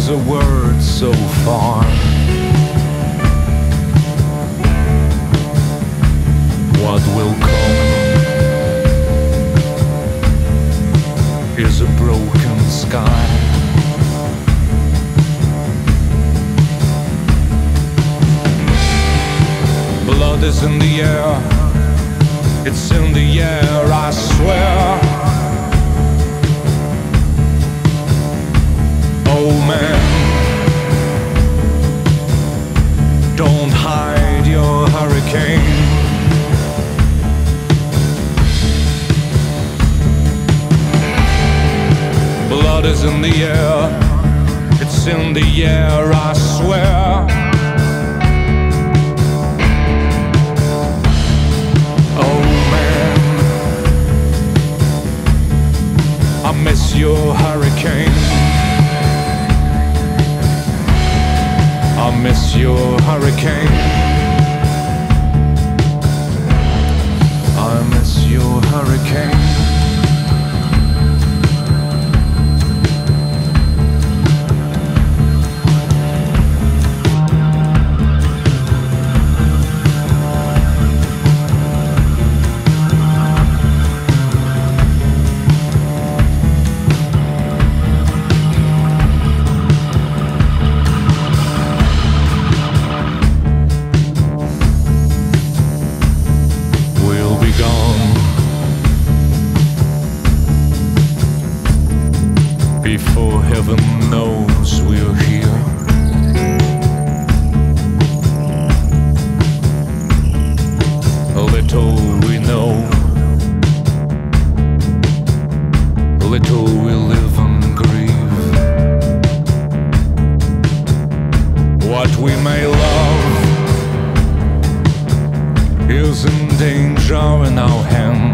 is a word so far. What will come is a broken sky. Blood is in the air, it's in the air, I swear. Oh man, don't hide your hurricane. Blood is in the air, it's in the air, I swear. Oh man, I miss your hurricane. I miss your hurricane. I miss your hurricane. Before heaven knows we're here. Little we know, little we live and grieve. What we may love is in danger in our hands.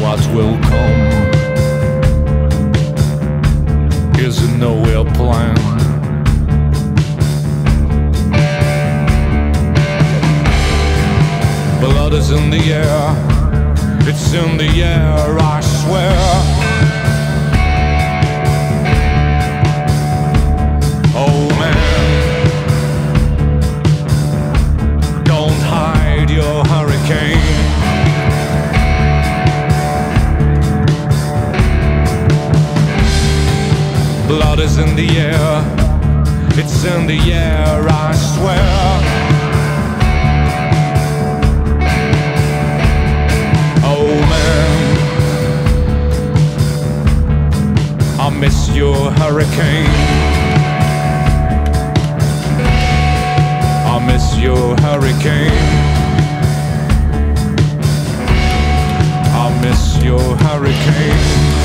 What will come is a nowhere plan. Blood is in the air, it's in the air, I swear. Oh man, don't hide your hurricane. Blood is in the air, it's in the air, I swear. Oh man, I miss your hurricane. I miss your hurricane. I miss your hurricane.